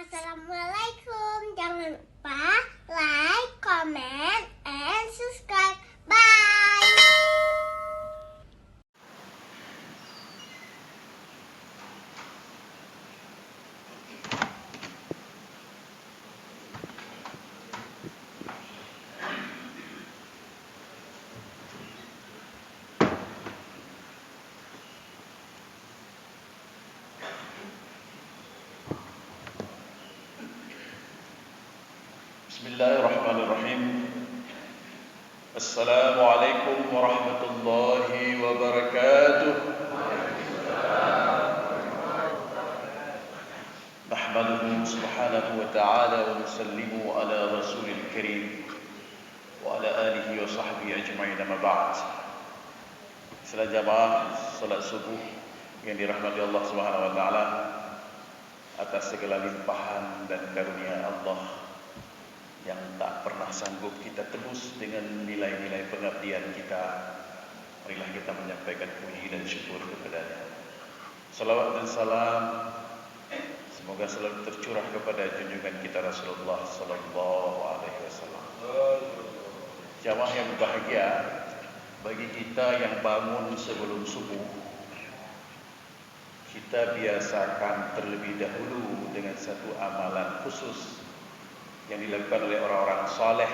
Assalamualaikum. Jangan lupa like, comment, and subscribe. Bye. Bismillahirrahmanirrahim. Assalamualaikum warahmatullahi wabarakatuh. Nahmaduhu subhanahu wa ta'ala wa nusallimu ala rasulil karim wa ala alihi wa sahbihi ajma'in, amma ba'd. Salam jamaah salat subuh yang dirahmati Allah subhanahu wa ta'ala, atas segala limpahan dan karunia Allah yang tak pernah sanggup kita tebus dengan nilai-nilai pengabdian kita, marilah kita menyampaikan puji dan syukur kepada-Nya. Salawat dan salam semoga selalu tercurah kepada junjungan kita Rasulullah sallallahu alaihi wasallam. Jamaah yang berbahagia, bagi kita yang bangun sebelum subuh, kita biasakan terlebih dahulu dengan satu amalan khusus yang dilakukan oleh orang-orang saleh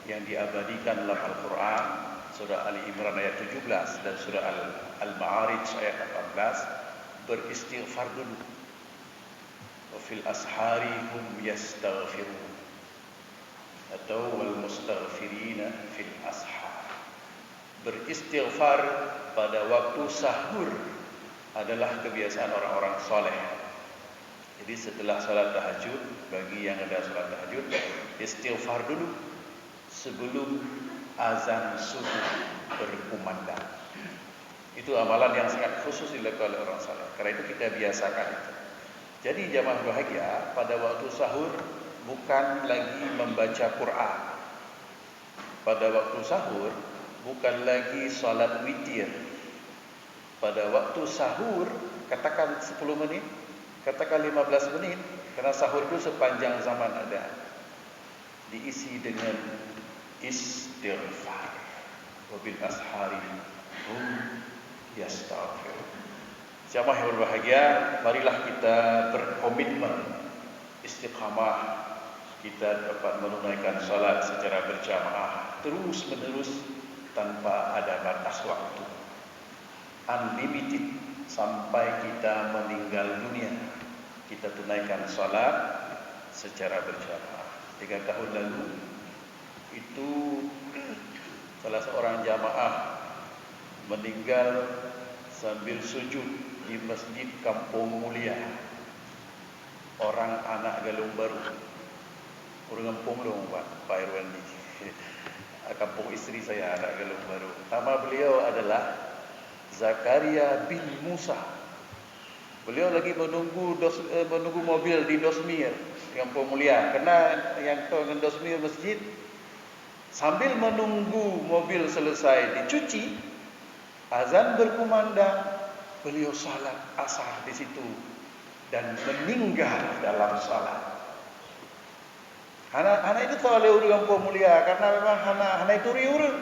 yang diabadikan dalam Al-Quran, surah Ali Imran ayat 17 dan surah Al-Ma'arij ayat 18, beristighfar dulu. Wa fil ashari hum yastaghfirun, atau wal mustaghfirina fil ashar. Beristighfar pada waktu sahur adalah kebiasaan orang-orang saleh. Jadi setelah salat tahajud, bagi yang ada salat tahajud, istighfar dulu sebelum azan subuh berkumandang. Itu amalan yang sangat khusus dilakukan oleh orang saleh. Karena itu kita biasakan itu. Jadi jamaah bahagia, pada waktu sahur bukan lagi membaca Quran. Pada waktu sahur bukan lagi salat witir. Pada waktu sahur katakan 10 menit, katakan 15 menit, karena sahur itu sepanjang zaman ada, diisi dengan istighfar. Wabil ashari hum yastaghfirun. Jamaah yang berbahagia, marilah kita berkomitmen istiqamah, kita dapat menunaikan salat secara berjamaah terus menerus tanpa ada batas waktu, unlimited, sampai kita meninggal dunia. Kita tunaikan salat secara berjamaah. 3 tahun lalu itu salah seorang jamaah meninggal sambil sujud di Masjid Kampung Mulia. Orang anak Galung Baru, orang kampung dong Pak Irwandi. Kampung istri saya anak Galung Baru. Nama beliau adalah Zakaria bin Musa. Beliau lagi menunggu mobil di Dosmir, Kampung Mulia. Karena yang tahu dengan Dosmir masjid, sambil menunggu mobil selesai dicuci, azan berkumandang, beliau salat asar di situ dan meninggal dalam salat. Anak itu tahu oleh orang Kampung Mulia karena memang anak itu riur.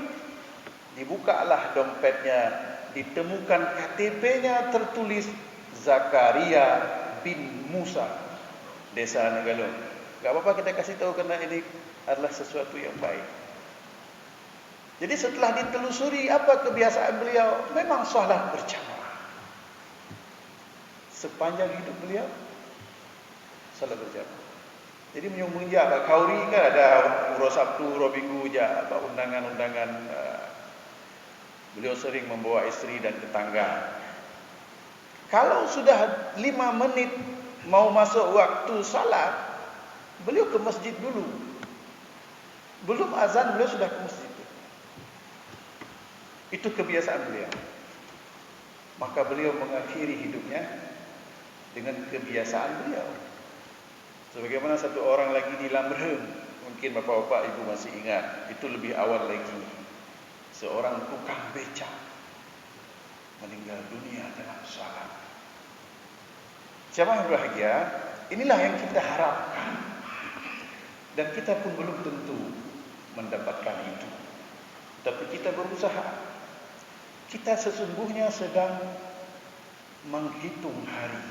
Dibukalah dompetnya, ditemukan KTP-nya tertulis Zakaria bin Musa, Desa Negalong. Gak apa-apa kita kasih tahu karena ini adalah sesuatu yang baik. Jadi setelah ditelusuri apa kebiasaan beliau, memang salat berjamaah. Sepanjang hidup beliau salat berjamaah. Jadi menyumbang Pak Kauri kan ada uro Sabtu, uro Minggu ja, apa undangan-undangan. Beliau sering membawa istri dan tetangga. Kalau sudah 5 menit mau masuk waktu salat, beliau ke masjid dulu. Belum azan beliau sudah ke masjid. Itu kebiasaan beliau. Maka beliau mengakhiri hidupnya dengan kebiasaan beliau. Sebagaimana satu orang lagi di Lamreng, mungkin bapak-bapak ibu masih ingat, itu lebih awal lagi. Seorang tukang beca meninggal dunia dalam salat. Jamaah berbahagia, inilah yang kita harapkan. Dan kita pun belum tentu mendapatkan itu. Tapi kita berusaha. Kita sesungguhnya sedang menghitung hari.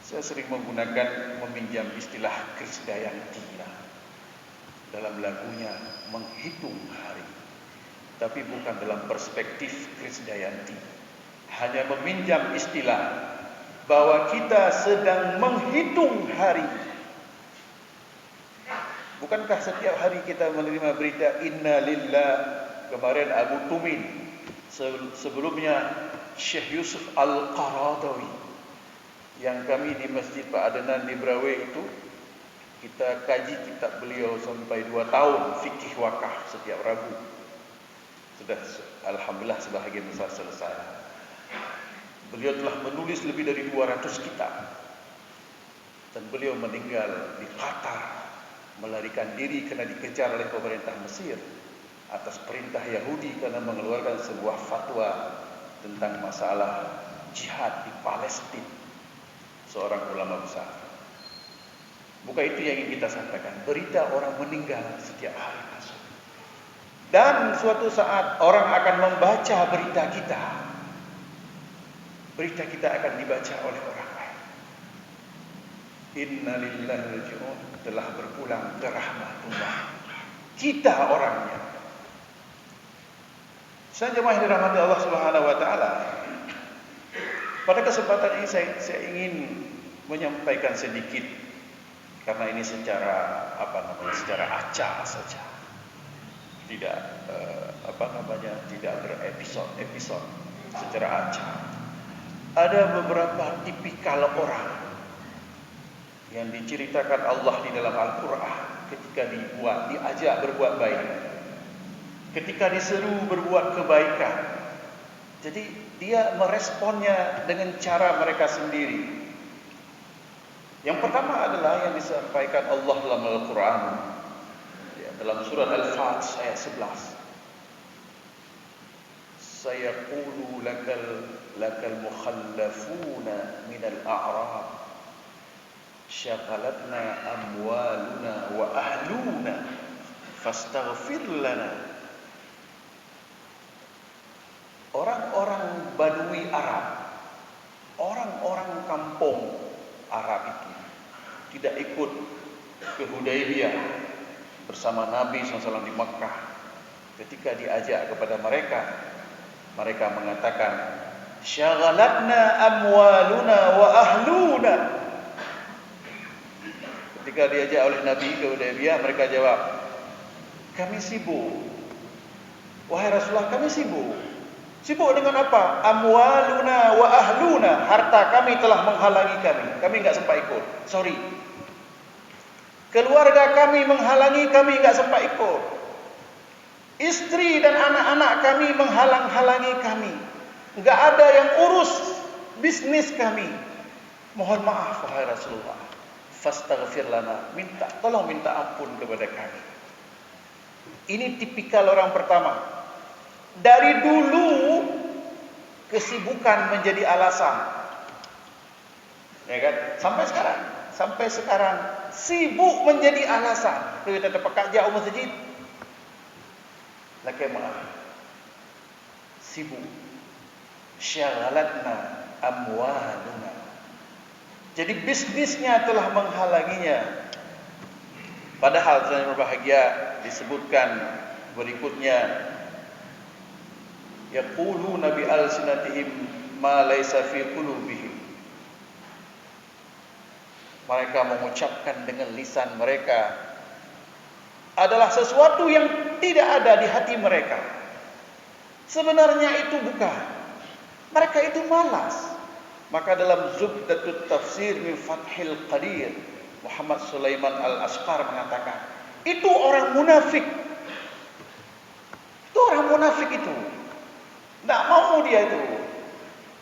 Saya sering meminjam istilah Krisdayanti dalam lagunya, menghitung hari. Tapi bukan dalam perspektif Krisdayanti. Hanya meminjam istilah bahwa kita sedang menghitung hari. Bukankah setiap hari kita menerima berita Inna Lillah, kemarin Abu Tumin, sebelumnya Syekh Yusuf Al-Qaradawi, yang kami di Masjid Pak Adenan di Brawe itu kita kaji kitab beliau sampai 2 tahun, fikih wakaf setiap Rabu. Sudah alhamdulillah sebahagian besar selesai. Beliau telah menulis lebih dari 200 kitab. Dan beliau meninggal di Qatar, melarikan diri karena dikejar oleh pemerintah Mesir atas perintah Yahudi karena mengeluarkan sebuah fatwa tentang masalah jihad di Palestina. Seorang ulama besar. Bukan itu yang ingin kita sampaikan. Berita orang meninggal setiap hari masuk. Dan suatu saat orang akan membaca berita kita. Berita kita akan dibaca oleh orang lain. Inna lillahi wa raji'un, telah berpulang ke rahmatullah. Kita orangnya. Saya jemaah yang dirahmati Allah Subhanahu wa taala. Pada kesempatan ini saya ingin menyampaikan sedikit, karena ini secara secara acak saja. Tidak tidak berepisode secara acak. Ada beberapa tipikal orang yang diceritakan Allah di dalam Al-Qur'an ketika diajak berbuat baik. Ketika diseru berbuat kebaikan. Jadi dia meresponnya dengan cara mereka sendiri. Yang pertama adalah yang disampaikan Allah dalam Al-Quran, dalam surat Al-Fat ayat 11. Sayaqulu lakal mukhallafuna minal a'rab syaghalatna amwaluna wa ahluna fastaghfir lana. Orang-orang Badui Arab, orang-orang kampung Arab itu tidak ikut ke Hudaybiyah bersama Nabi SAW di Makkah. Ketika diajak kepada mereka, mereka mengatakan, syaghalatna amwaluna wa ahluna. Ketika diajak oleh Nabi ke Hudaybiyah, mereka jawab, kami sibuk. Wahai Rasulullah, kami sibuk. Sibuk dengan apa? Amwaluna wa ahluna. Harta kami telah menghalangi kami. Kami enggak sempat ikut. Sorry. Keluarga kami menghalangi, kami enggak sempat ikut. Istri dan anak-anak kami menghalang-halangi kami. Enggak ada yang urus bisnis kami. Mohon maaf wahai Rasulullah. Fastaghfir lana. Tolong minta ampun kepada kami. Ini tipikal orang pertama. Dari dulu kesibukan menjadi alasan, ya kan? Sampai sekarang sibuk menjadi alasan. Kita terpekat jauh masjid, laki maaf, sibuk. Syaghalatna amwaluna. Jadi bisnisnya telah menghalanginya. Padahal saya berbahagia disebutkan berikutnya. Yaquluna bi alsinatihim ma laysa fi qulubihim. Mereka mengucapkan dengan lisan mereka adalah sesuatu yang tidak ada di hati mereka. Sebenarnya itu bukan. Mereka itu malas. Maka dalam Zubdatut Tafsir min Fathil Qadir, Muhammad Sulaiman Al-Ashqar mengatakan, itu orang munafik. Itu orang munafik itu. Tidak mau dia itu.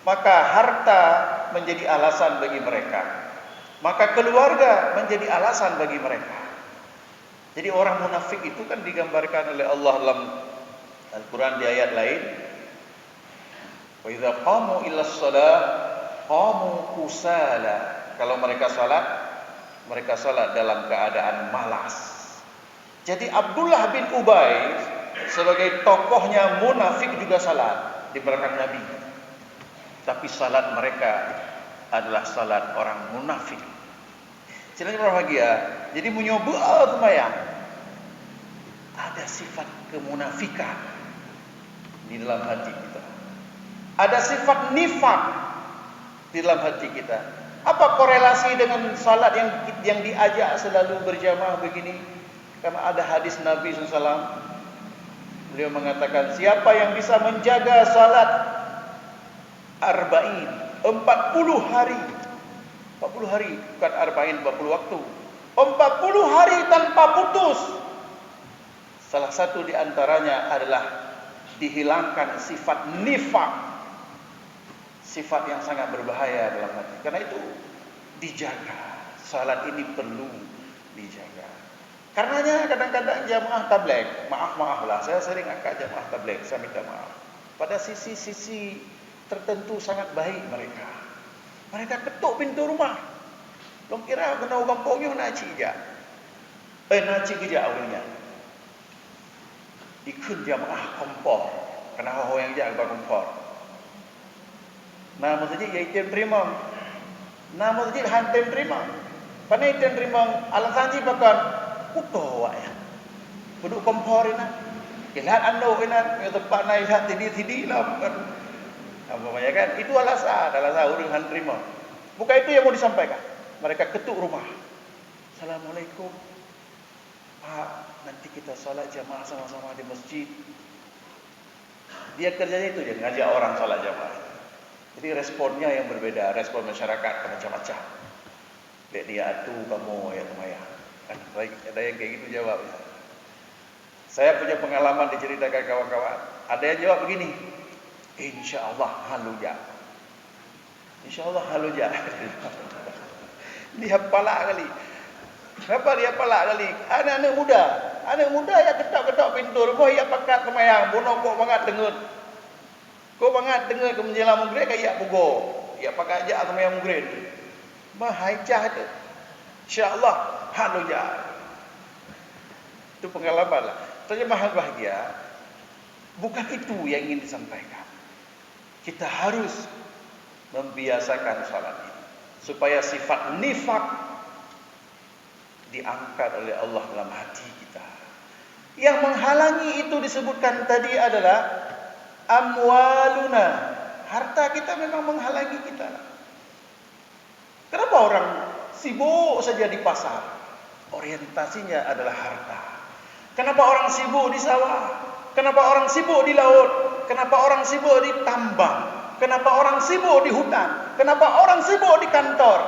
Maka harta menjadi alasan bagi mereka. Maka keluarga menjadi alasan bagi mereka. Jadi orang munafik itu kan digambarkan oleh Allah dalam Al-Quran di ayat lain. Wa idza qamu ila shalah qamu kusala. Kalau mereka salat, Mereka salat dalam keadaan malas. Jadi Abdullah bin Ubay sebagai tokohnya munafik juga salat di belakang Nabi. Tapi salat mereka adalah salat orang munafik. Silahkan berbahagia. Jadi menyoba sembahyang. Ada sifat kemunafikan di dalam hati kita. Ada sifat nifak di dalam hati kita. Apa korelasi dengan salat yang diajak selalu berjamaah begini? Karena ada hadis Nabi SAW. Beliau mengatakan, siapa yang bisa menjaga salat arba'in, 40 hari. 40 hari, bukan arba'in 40 waktu. 40 hari tanpa putus. Salah satu di antaranya adalah dihilangkan sifat nifak. Sifat yang sangat berbahaya dalam hati. Karena itu dijaga. Salat ini perlu dijaga. Karenanya kadang-kadang jamaah tabligh, maaf lah, saya sering angkat jamaah tabligh, saya minta maaf. Pada sisi-sisi tertentu sangat baik mereka. Mereka ketuk pintu rumah. Long kira kena orang ponyong nak cik je. Nak cik je awalnya. Ikut jamaah kompor. Kena orang yang jaga kompor. Nah, masjid iaitu terima. Nah, masjid hantam terima. Panai iaitu terima alasan ji pakan utuh awak ya. Duduk kompor ina. Lihat anda ina tempat naik lihat tidi lah bukan. Apa ya kan? Itu alasan urang han terima. Bukan itu yang mau disampaikan. Mereka ketuk rumah. Assalamualaikum. Pak, nanti kita salat jamaah sama-sama di masjid. Dia kerjanya itu je, ngajak orang salat jamaah. Jadi responnya yang berbeda, respon masyarakat macam-macam. Lihat dia tu kamu ya temaya. Kan ada yang kayak gitu jawab. Saya punya pengalaman diceritakan kawan-kawan. Ada yang jawab begini, InsyaAllah haluja. InsyaAllah haluja. Dia palak kali. Kenapa dia palak kali? Anak-anak muda yang ketok-ketok pintu rumah ya pakat semayang. Bono kok banget dengar. Kau bangat dengar ke menjelang maghrib kayak pugo. Ya pakai aja sama yang maghrib. Mahajah tu. Insya-Allah haluja. Itu pengalaman lah. Terjemahan bahagia bukan itu yang ingin disampaikan. Kita harus membiasakan salat ini supaya sifat nifak diangkat oleh Allah dalam hati kita. Yang menghalangi itu disebutkan tadi adalah amwaluna, harta kita memang menghalangi kita. Kenapa orang sibuk saja di pasar? Orientasinya adalah harta. Kenapa orang sibuk di sawah? Kenapa orang sibuk di laut? Kenapa orang sibuk di tambang? Kenapa orang sibuk di hutan? Kenapa orang sibuk di kantor?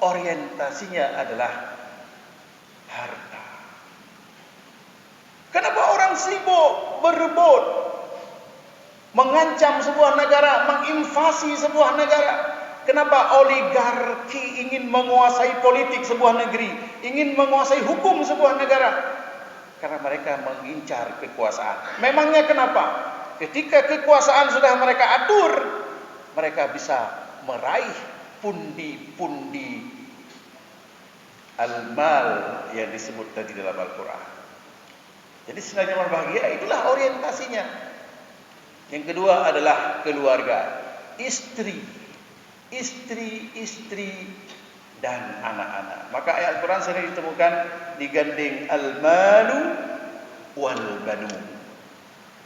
Orientasinya adalah harta. Kenapa orang sibuk berebut, mengancam sebuah negara, menginvasi sebuah negara? Kenapa oligarki ingin menguasai politik sebuah negeri, ingin menguasai hukum sebuah negara? Karena mereka mengincar kekuasaan. Memangnya kenapa? Ketika kekuasaan sudah mereka atur, mereka bisa meraih pundi-pundi al-mal yang disebut tadi dalam Al-Quran. Jadi sebenarnya bahagia itulah orientasinya. Yang kedua adalah keluarga, istri dan anak-anak. Maka ayat Al-Quran sering ditemukan digandeng al-malu wal banun.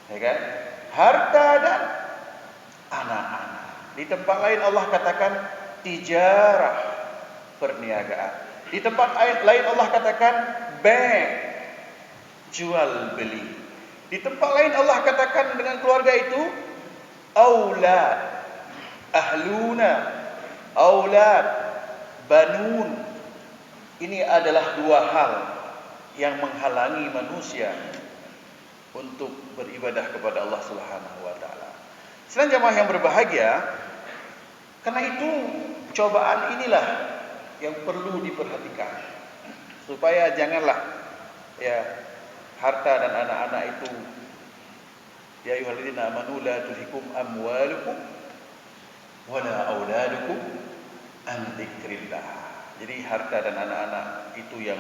Ya kan? Harta dan anak-anak. Di tempat lain Allah katakan tijarah, perniagaan. Di tempat lain Allah katakan bank, jual beli. Di tempat lain Allah katakan dengan keluarga itu aulad, ahluna, aulad, banun. Ini adalah dua hal yang menghalangi manusia untuk beribadah kepada Allah Subhanahu wa taala. Selain jamaah yang berbahagia, karena itu cobaan inilah yang perlu diperhatikan supaya janganlah ya harta dan anak-anak itu, ya ayyuhalladzina amanu la tulhikum amwalukum wala auladukum an dzikrillah. Jadi harta dan anak-anak itu yang,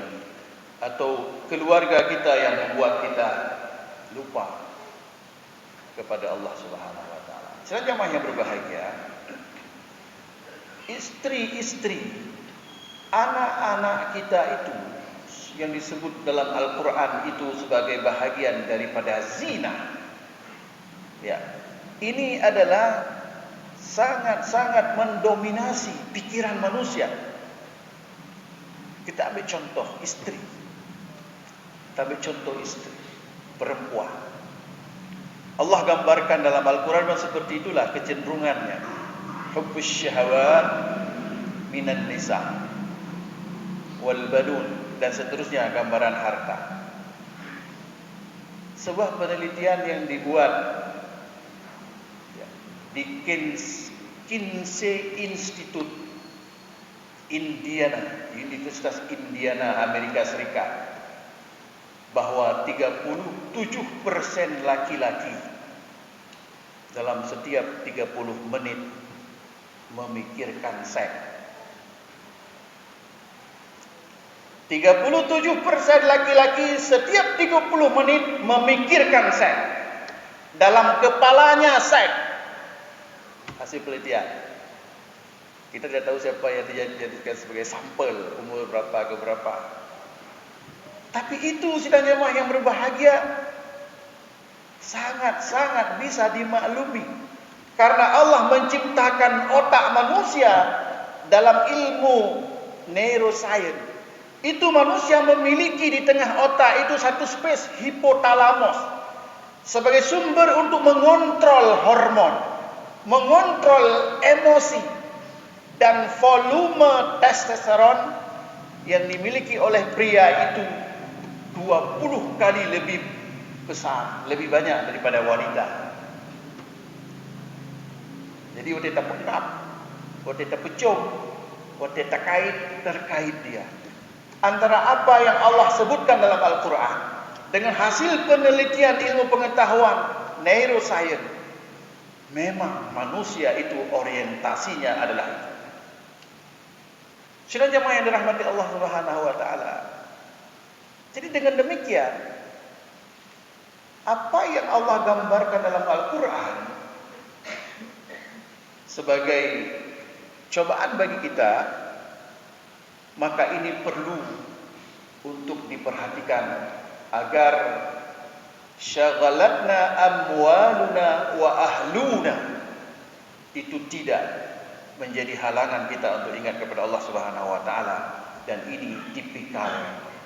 atau keluarga kita yang membuat kita lupa kepada Allah Subhanahu wa taala. Sidang jamaah yang berbahagia, istri-istri, anak-anak kita itu yang disebut dalam Al-Quran itu sebagai bahagian daripada zina. Ya, ini adalah sangat-sangat mendominasi pikiran manusia. Kita ambil contoh istri. Kita ambil contoh istri, perempuan. Allah gambarkan dalam Al-Quran seperti itulah kecenderungannya. Hubbus syahawat minan nisa wal banun, dan seterusnya gambaran harta. Sebuah penelitian yang dibuat di Kinsey Institute Indiana, Universitas Indiana, Amerika Serikat, bahwa 37% laki-laki dalam setiap 30 menit memikirkan seks. 37% laki-laki setiap 30 menit memikirkan seks. Dalam kepalanya seks. Hasil penelitian. Kita tidak tahu siapa yang dijadikan sebagai sampel, umur berapa ke berapa. Tapi itu sidang jemaah yang berbahagia, sangat-sangat bisa dimaklumi. Karena Allah menciptakan otak manusia dalam ilmu neuroscience. Itu manusia memiliki di tengah otak itu satu space hipotalamus sebagai sumber untuk mengontrol hormon, mengontrol emosi, dan volume testosteron yang dimiliki oleh pria itu 20 kali lebih besar, lebih banyak daripada wanita. Jadi waktu kita pengap, waktu kita pecum, waktu kita terkait dia. Antara apa yang Allah sebutkan dalam Al-Quran dengan hasil penelitian ilmu pengetahuan neuroscience, memang manusia itu orientasinya adalah itu. Sidang jemaah yang dirahmati Allah Subhanahu wa taala. Jadi dengan demikian, apa yang Allah gambarkan dalam Al-Quran sebagai cobaan bagi kita, maka ini perlu untuk diperhatikan agar syaghalatna amwaluna wa ahluna itu tidak menjadi halangan kita untuk ingat kepada Allah Subhanahu wa taala, dan ini tipikal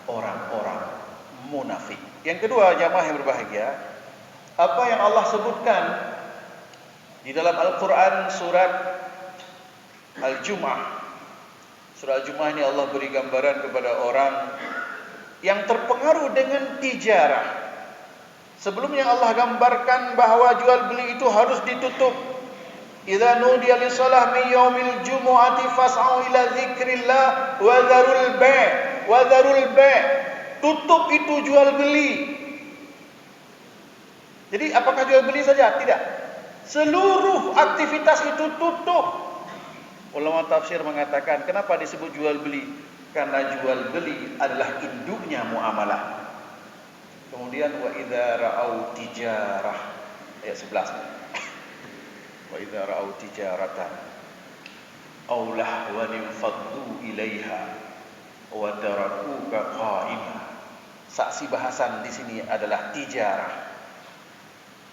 orang-orang munafik. Yang kedua, jamaah yang berbahagia, apa yang Allah sebutkan di dalam Al-Quran surat Al-Jumu'ah. Surah Al-Jumu'ah ini Allah beri gambaran kepada orang yang terpengaruh dengan tijarah. Sebelumnya Allah gambarkan bahwa jual beli itu harus ditutup. Idza nudiya lis-shalah min yaumil jumu'ati fas'au ila dzikrillah wa dzarul bai'. Tutup itu jual beli. Jadi apakah jual beli saja? Tidak. Seluruh aktivitas itu tutup. Ulama tafsir mengatakan, kenapa disebut jual beli? Karena jual beli adalah induknya muamalah. Kemudian wa idza ra'au tijarah, ayat 11. Wa idza ra'au tijaratan aw lahwan faddu ilaiha wa tarakuka qa'imah. Saksi bahasan di sini adalah tijarah.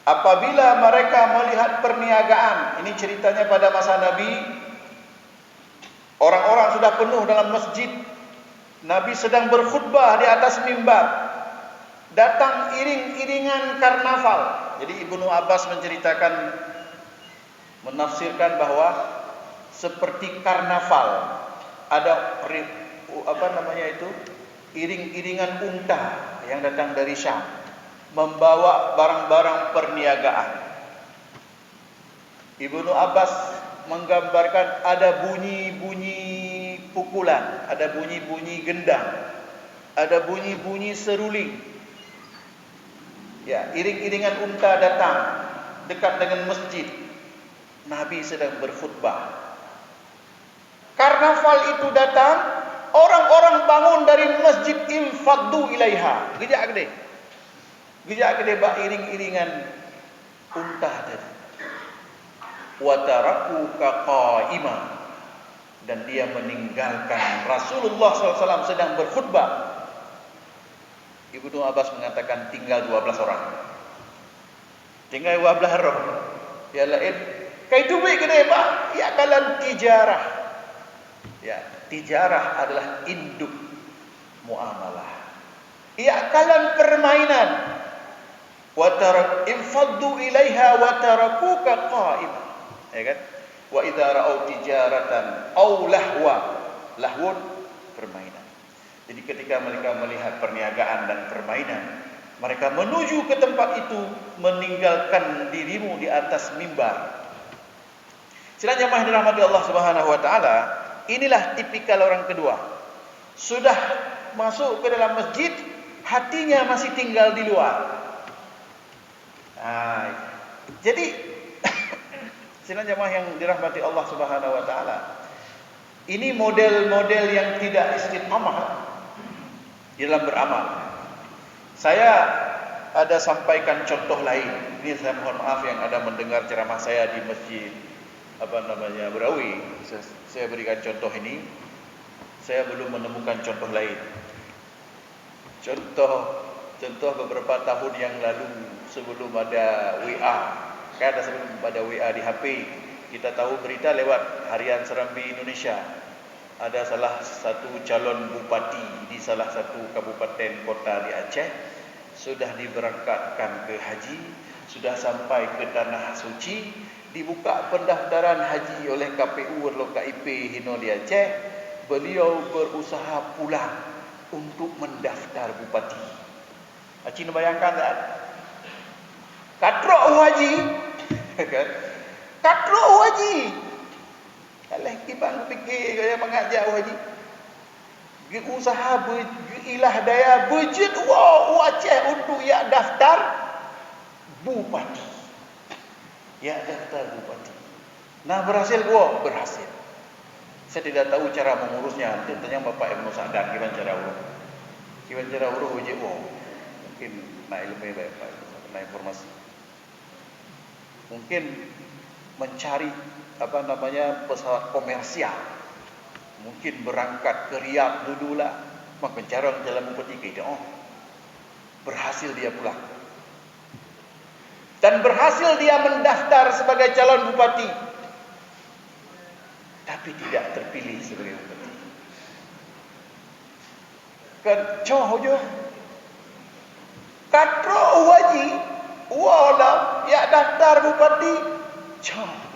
Apabila mereka melihat perniagaan, ini ceritanya pada masa Nabi, orang-orang sudah penuh dalam masjid. Nabi sedang berkhutbah di atas mimbar. Datang iring-iringan karnaval. Jadi Ibnu Abbas menceritakan, menafsirkan bahwa seperti karnaval. Ada iring-iringan unta yang datang dari Syam, membawa barang-barang perniagaan. Ibnu Abbas menggambarkan ada bunyi-bunyi pukulan, ada bunyi-bunyi gendang, ada bunyi-bunyi seruling. Ya, iring-iringan unta datang dekat dengan masjid. Nabi sedang berkhutbah. Karnaval itu datang orang-orang bangun dari masjid infaddu ilaiha. Gejak gede bak iring-iringan unta tadi. Wa tarakuka qa'ima, dan dia meninggalkan Rasulullah SAW sedang berkhutbah. Ibnu Abbas mengatakan tinggal 12 orang. Tinggal 12 orang. Ya lain kai duit gede pak. Ya kalan tijarah. Ya, tijarah adalah induk muamalah. Ya kalan permainan. Wa tarak infaddu ilaiha wa tarakuka qa'ima. Ya kan? Wa idza ra'au tijaratan aw lahwun permainan. Jadi ketika mereka melihat perniagaan dan permainan, mereka menuju ke tempat itu, meninggalkan dirimu di atas mimbar. Sidang jamaah yang dirahmati Allah Subhanahu wa taala, inilah tipikal orang kedua. Sudah masuk ke dalam masjid, hatinya masih tinggal di luar. Jadi sidang jamaah yang dirahmati Allah Subhanahu wa taala, ini model-model yang tidak istiqamah dalam beramal. Saya ada sampaikan contoh lain. Ini saya mohon maaf yang ada mendengar ceramah saya di masjid Berawi. Saya berikan contoh ini. Saya belum menemukan contoh lain. Contoh beberapa tahun yang lalu sebelum ada WA. Kan ada sebelum ada WA di HP. Kita tahu berita lewat Harian Serambi Indonesia. Ada salah satu calon bupati di salah satu kabupaten kota di Aceh sudah diberangkatkan ke haji, sudah sampai ke tanah suci, dibuka pendaftaran haji oleh KPU atau KIP Hino di Aceh. Beliau berusaha pulang untuk mendaftar bupati. Aceh bayangkan tak? Katrok haji, kan? Katrok haji. Kalau kita fikir gaya mengajak haji, usaha ilah daya budget Aceh untuk ya daftar bupati. Ya daftar bupati. Nah berhasil gua? Berhasil. Saya tidak tahu cara mengurusnya. Nanti tanya Bapak Ibnu Sa'dan gimana cara urus. Gimana cara urus wajib mungkin nak ilmu baik Pak, nak informasi. Mungkin mencari pesawat komersial. Mungkin berangkat ke Riyadh dululah. Maka mencari jalan bupati kita. Berhasil dia pulang. Dan berhasil dia mendaftar sebagai calon bupati. Tapi tidak terpilih sebagai bupati. Kecoh je. Katro haji. Wala ya daftar bupati. Coh.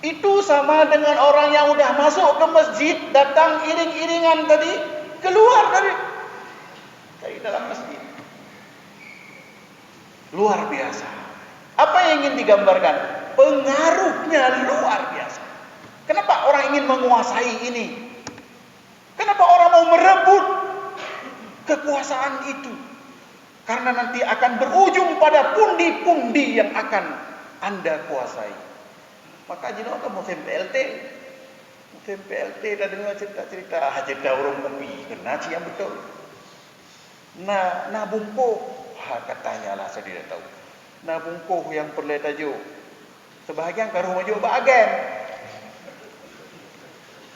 Itu sama dengan orang yang udah masuk ke masjid, datang iring-iringan tadi, keluar dari dalam masjid. Luar biasa. Apa yang ingin digambarkan? Pengaruhnya luar biasa. Kenapa orang ingin menguasai ini? Kenapa orang mau merebut kekuasaan itu? Karena nanti akan berujung pada pundi-pundi yang akan Anda kuasai. Maka jino kan musim PLT dah dengar cerita orang kopi kena yang betul. Nah bungkuh, katanya lah saya tidak tahu. Nah bungkuh yang perlu tajuk. Sebahagian karuh maju bahagian.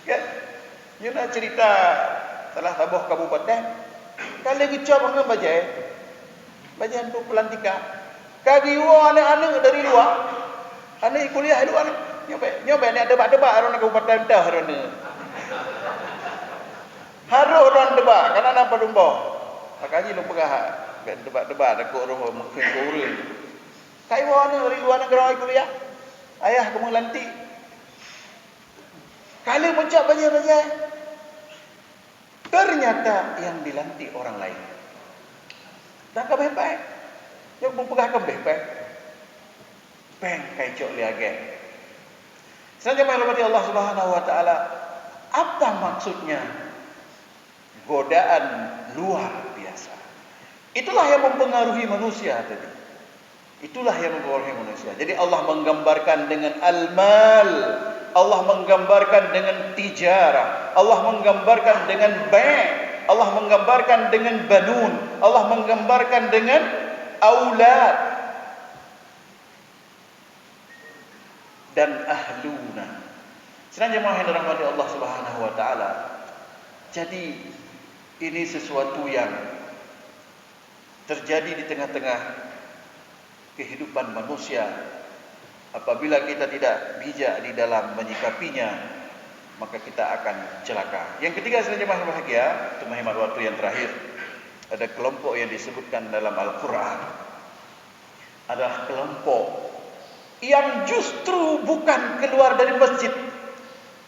Kan? You nak cerita salah tabuh kabupaten. Kalau gecap dengan bajai untuk pelantikan. Kagi anak-anak dari luar. Anak kuliah dulu anak nyoba ni debat-debat orang kabupaten dah orang. Harus orang debat karena nampak dumbo. Makanya lu pegah debat-debat aku orang mungkin kurang. Kai wana dari luar negara kuliah. Ayah kamu lantik. Kalau mencap banyak-banyak. Ternyata yang dilantik orang lain. Dah kabeh-kabeh. Yang mempegah kabeh-kabeh. Peng kai cok liagen. Saja menghormati Allah Subhanahu wa taala. Apa maksudnya? Godaan luar biasa. Itulah yang mempengaruhi manusia tadi. Itulah yang mempengaruhi manusia. Jadi Allah menggambarkan dengan al-mal. Allah menggambarkan dengan tijarah, Allah menggambarkan dengan bai', Allah menggambarkan dengan banun, Allah menggambarkan dengan aulad dan ahluna. Sedang jemaah yang dirahmati Allah Subhanahu wa taala. Jadi ini sesuatu yang terjadi di tengah-tengah kehidupan manusia. Apabila kita tidak bijak di dalam menyikapinya, maka kita akan celaka. Yang ketiga, selain jemaah bahagia, untuk menghemat waktu yang terakhir, ada kelompok yang disebutkan dalam Al-Quran. Adalah kelompok yang justru bukan keluar dari masjid,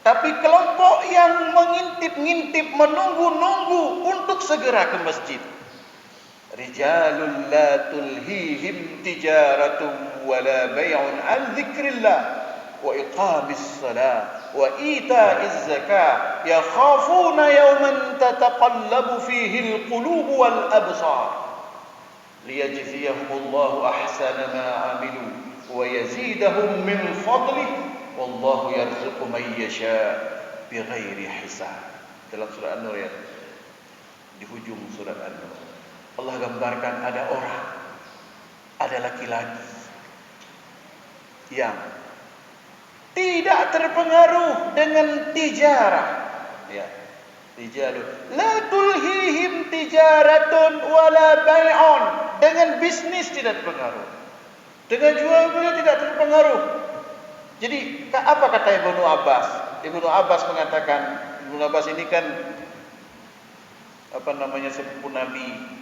tapi kelompok yang mengintip-ngintip, menunggu-nunggu untuk segera ke masjid. Rijalul la tulhihim tijaratun wala bay'un an dzikrillah wa iqamis salah wa ita'iz zakah yakhafuna yawman tataqallabu fihi alqulub wal absar liyajziyahumullahu ahsana ma 'amilu wa yazidahum min fadlihi wallahu yarzuqu man yasha bighairi hisab. Dalam surah An-Nur ya, di hujung surah An-Nur, Allah gambarkan ada orang, ada laki-laki yang tidak terpengaruh dengan tijarah. Ya, tijarah. La tulhihim tijaratun wala bai'un. Dengan bisnis tidak terpengaruh. Dengan jual beli tidak terpengaruh. Jadi apa kata Ibnu Abbas? Ibnu Abbas mengatakan, Ibnu Abbas ini kan sepupu Nabi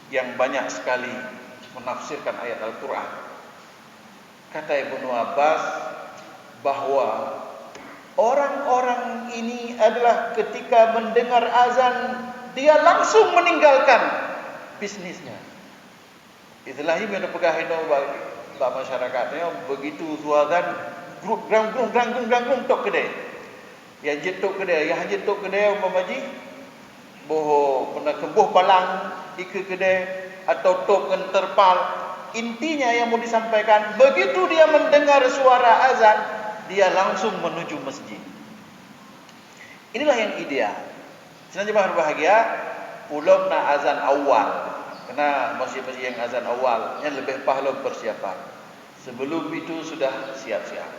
yang banyak sekali menafsirkan ayat Al-Quran. Kata Ibnu Abbas bahwa orang-orang ini adalah ketika mendengar azan, dia langsung meninggalkan bisnisnya. Itulah yang pegawai bagi masyarakatnya, begitu azan grung tok kedai. Ya jetok kedai, ya jetok kedai umpamaji boh pernah kebuh palang ke kedai atau tok dengan terpal. Intinya yang mau disampaikan, begitu dia mendengar suara azan, dia langsung menuju masjid. Inilah yang ideal. Senang jemaah berbahagia, pulau na azan awal. Karena masjid-masjid yang azan awal yang lebih pahala persiapan. Sebelum itu sudah siap-siap.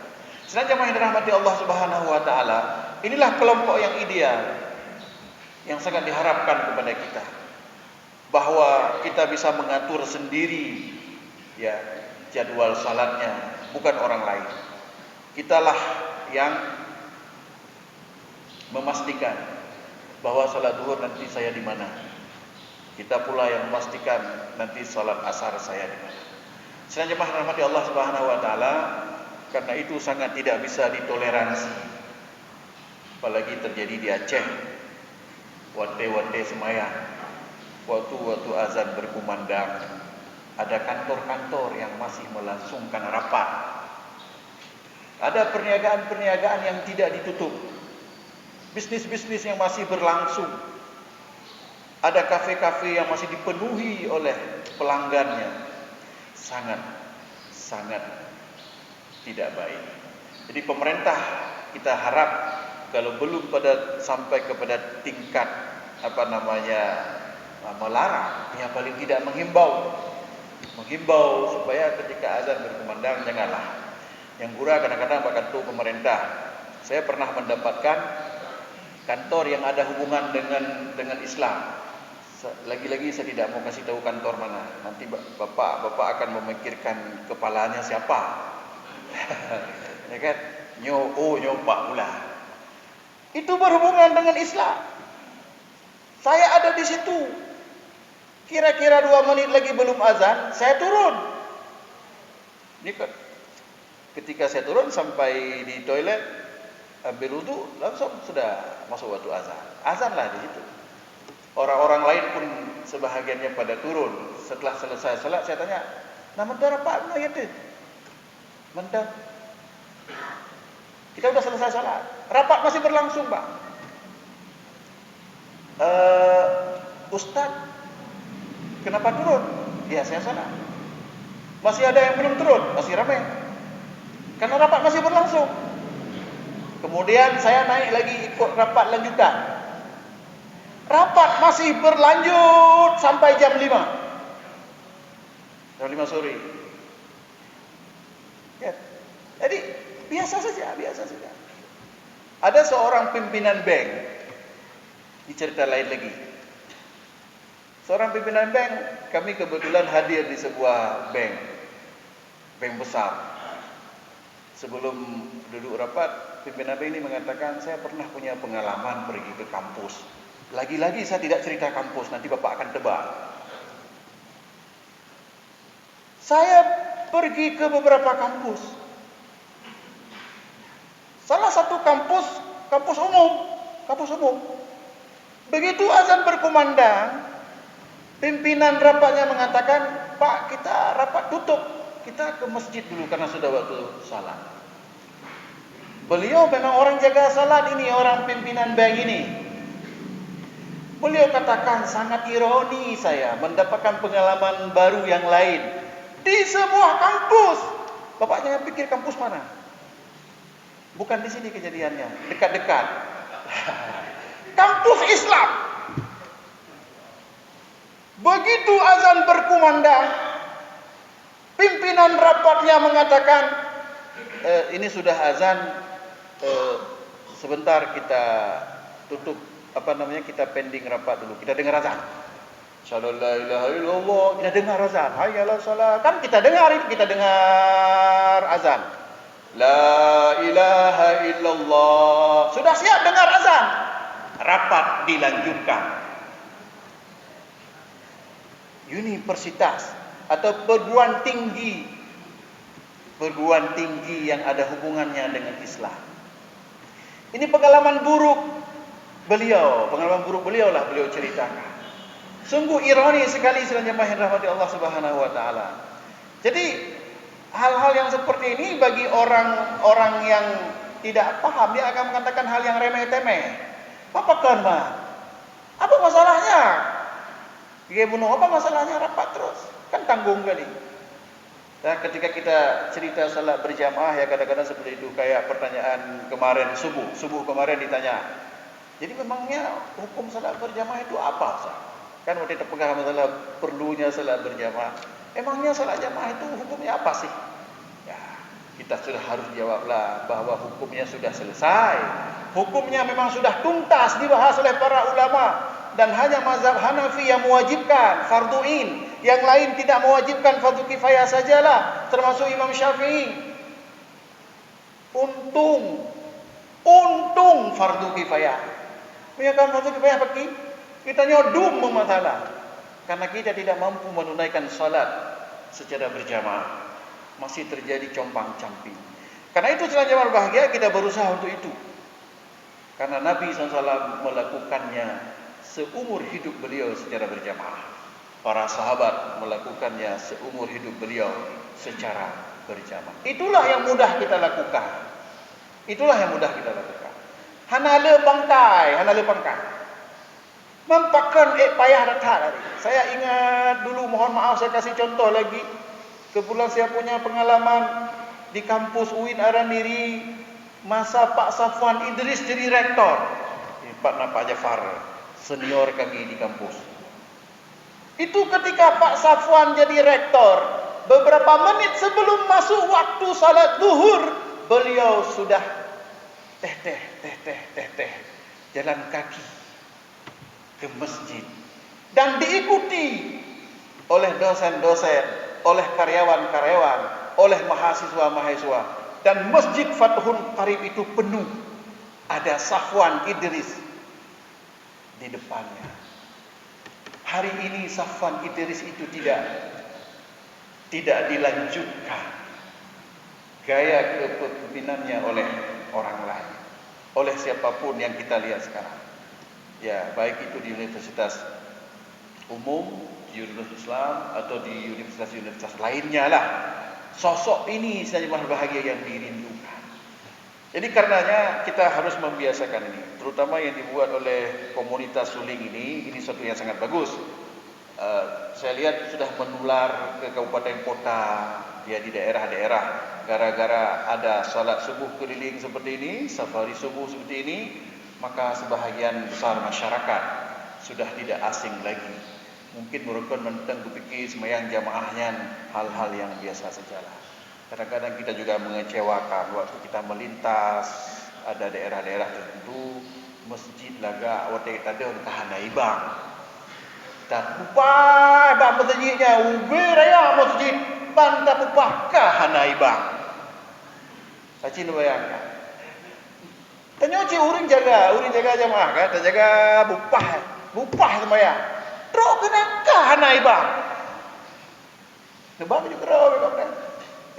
Senang jemaah yang dirahmati Allah Subhanahu wa taala, inilah kelompok yang ideal yang sangat diharapkan kepada kita. Bahwa kita bisa mengatur sendiri ya jadwal salatnya, bukan orang lain. Kitalah yang memastikan bahwa salat zuhur nanti saya di mana. Kita pula yang memastikan nanti salat asar saya di mana. Senang jemaah rahmati Allah Subhanahu wa taala, karena itu sangat tidak bisa ditoleransi. Apalagi terjadi di Aceh. Wate-wate semayang, waktu azan berkumandang, ada kantor-kantor yang masih melangsungkan rapat. Ada perniagaan-perniagaan yang tidak ditutup. Bisnis-bisnis yang masih berlangsung. Ada kafe-kafe yang masih dipenuhi oleh pelanggannya. Sangat tidak baik. Jadi pemerintah kita harap kalau belum sampai kepada tingkat melarang, ya paling tidak menghimbau supaya ketika azan berkumandang janganlah. Yang gura kadang-kadang kantor pemerintah. Saya pernah mendapatkan kantor yang ada hubungan dengan Islam. Lagi-lagi saya tidak mau kasih tahu kantor mana. Nanti bapak akan memikirkan kepalanya siapa. Ya kan? Nyopak pula. Itu berhubungan dengan Islam. Saya ada di situ. Kira-kira 2 menit lagi belum azan, saya turun. Ini kan, ketika saya turun sampai di toilet, ambil wudu, langsung sudah masuk waktu azan. Azanlah di situ. Orang-orang lain pun sebahagiannya pada turun. Setelah selesai salat, saya tanya, "Nama darah Pak mana ya tu?" Mentang. Kita sudah selesai salat. Rapat masih berlangsung, Pak. Ustaz, kenapa turun? Ya, saya salat. Masih ada yang belum turun, masih ramai. Karena rapat masih berlangsung. Kemudian saya naik lagi ikut rapat lanjutan. Rapat masih berlanjut sampai jam 5. Jam 5 sore. Ya. Jadi biasa saja. Ada seorang pimpinan bank. Ini cerita lain lagi. Seorang pimpinan bank, kami kebetulan hadir di sebuah bank besar. Sebelum duduk rapat, pimpinan bank ini mengatakan, saya pernah punya pengalaman pergi ke kampus. Lagi-lagi saya tidak cerita kampus, nanti Bapak akan tebak. Saya pergi ke beberapa kampus. Salah satu kampus umum. Begitu azan berkumandang, pimpinan rapatnya mengatakan, Pak, kita rapat tutup. Kita ke masjid dulu karena sudah waktu salat. Beliau memang orang jaga salat ini, orang pimpinan bank ini. Beliau katakan, sangat ironi saya mendapatkan pengalaman baru yang lain di sebuah kampus. Bapak jangan pikir kampus mana. Bukan di sini kejadiannya, dekat-dekat. Kampus Islam. Begitu azan berkumandang, pimpinan rapatnya mengatakan, ini sudah azan, sebentar kita tutup, kita pending rapat dulu. Kita dengar azan. Asyhadu la ilaha illallah, kita dengar azan. Hayya 'alas shalah. Kan kita dengar azan. La ilaha illallah. Sudah siap dengar azan. Rapat dilanjutkan. Universitas atau perguruan tinggi yang ada hubungannya dengan Islam. Ini pengalaman buruk beliau lah beliau ceritakan. Sungguh ironi sekali sedang jemaah yang dirahmati Allah Subhanahu wa taala. Jadi hal-hal yang seperti ini bagi orang-orang yang tidak paham, dia akan mengatakan hal yang remeh-temeh. Apa masalahnya? Apa masalahnya rapat terus? Kan tanggung kali. Dan ketika kita cerita salat berjamaah ya kadang-kadang seperti itu, kayak pertanyaan kemarin subuh kemarin ditanya. Jadi memangnya hukum salat berjamaah itu apa? Kan waktu kita pegang masalah perlunya salat berjamaah. Emangnya salat jamaah itu hukumnya apa sih? Ya, kita sudah harus jawablah bahwa hukumnya sudah selesai. Hukumnya memang sudah tuntas dibahas oleh para ulama. Dan hanya mazhab Hanafi yang mewajibkan fardu'in, yang lain tidak mewajibkan fardu kifayah sajalah, termasuk Imam Syafi'i. Untung fardu kifayah. Punya kan fardu kifayah pergi, kita nyodum masalah. Karena kita tidak mampu menunaikan salat secara berjamaah, masih terjadi compang-camping. Karena itu selain jamaah bahagia, kita berusaha untuk itu. Karena Nabi SAW melakukannya seumur hidup beliau secara berjamaah. Para sahabat melakukannya seumur hidup beliau secara berjamaah. Itulah yang mudah kita lakukan. Hanale pangkai. Mempakan payah datang tadi. Saya ingat dulu, mohon maaf saya kasih contoh lagi. Kebetulan saya punya pengalaman di kampus UIN Araniri masa Pak Safwan Idris jadi rektor. Pak Jafar senior kami di kampus. Itu ketika Pak Safwan jadi rektor, beberapa menit sebelum masuk waktu salat zuhur, beliau sudah teh jalan kaki ke masjid dan diikuti oleh dosen-dosen, oleh karyawan-karyawan, oleh mahasiswa-mahasiswa, dan Masjid Fathul Qarib itu penuh. Ada Safwan Idris di depannya. Hari ini Safwan Idris itu tidak dilanjutkan gaya kepemimpinannya oleh orang lain, oleh siapapun yang kita lihat sekarang. Ya, baik itu di universitas umum, di universitas Islam atau di universitas lainnya lah. Sosok ini saja bahagia yang dirindukan. Jadi karenanya kita harus membiasakan ini, terutama yang dibuat oleh komunitas suling ini suatu yang sangat bagus. Saya lihat sudah menular ke kabupaten kota, dia di daerah-daerah, gara-gara ada salat subuh keliling seperti ini, safari subuh seperti ini, maka sebahagian besar masyarakat sudah tidak asing lagi. Mungkin mereka mentang berfikir sembahyang jamaahnya hal-hal yang biasa sajalah. Kadang-kadang kita juga mengecewakan waktu kita melintas ada daerah-daerah tertentu, masjid laga watek tadi orang kahanai bang. Tak pupai bang masjidnya, ubi raya masjid bang tak pupah kahanai bang. Sacin bayangkan. Tanya cik uring jaga jamaah kan, tak jaga bupah sembahyang. Teruk kena kahanai bang. Nebang juga roh bang.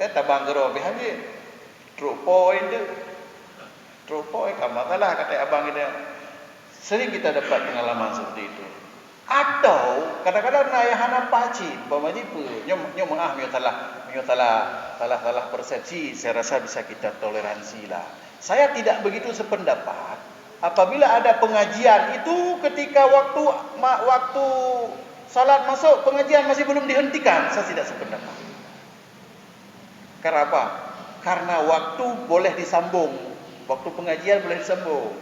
Ya tabang roh haji. Teruk poin tu. Teruk poin masalah kata abang ini. Sering kita dapat pengalaman seperti itu. Atau kadang-kadang ayahana paci, pamaji pu, nyom maaf salah persepsi, saya rasa bisa kita toleransi lah. Saya tidak begitu sependapat. Apabila ada pengajian itu ketika waktu salat masuk pengajian masih belum dihentikan, saya tidak sependapat. Karena apa? Karena waktu boleh disambung, waktu pengajian boleh disambung.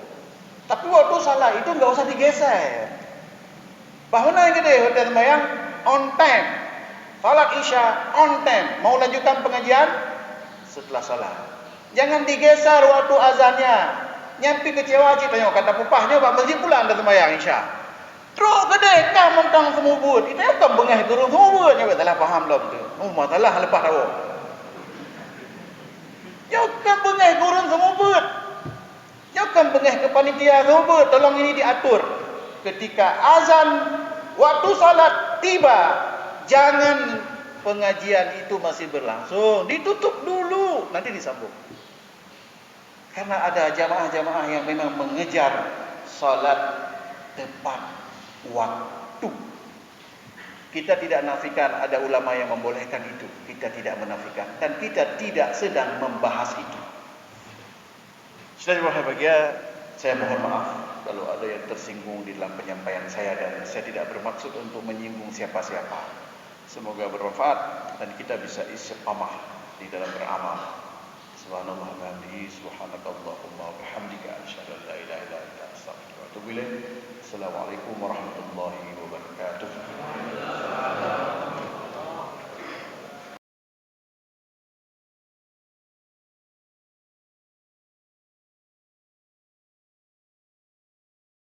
Tapi waktu salat itu enggak usah digeser. Bahwana yang gede hotel sembahyang on time. Salat Isya on time. Mau lanjutkan pengajian setelah salat. Jangan digeser waktu azannya. Nyampi kecewa cik tanya kata pupahnya Pak masjid pula anda sembahyang Isya. Teruk gede kah mentang semubut. Kita akan bengah turun semubut. Nyampi telah faham belum tu. Masalah lepas tahu. Jangan bengah turun semubut. Jangan bengah ke panitia semubut. Tolong ini diatur. Ketika azan waktu salat tiba, jangan pengajian itu masih berlangsung, ditutup dulu, nanti disambung. Karena ada jamaah-jamaah yang memang mengejar salat tepat waktu. Kita tidak nafikan ada ulama yang membolehkan itu, kita tidak menafikan dan kita tidak sedang membahas itu. Sudah berbahagia, saya mohon maaf kalau ada yang tersinggung di dalam penyampaian saya dan saya tidak bermaksud untuk menyinggung siapa-siapa. Semoga bermanfaat dan kita bisa istiqamah di dalam beramal. Subhanallah wa bihamdihi, subhanakallahumma wa bihamdika, asyhadu an la ilaha illa anta, astaghfiruka wa atubu ilaik. Assalamualaikum warahmatullahi wabarakatuh.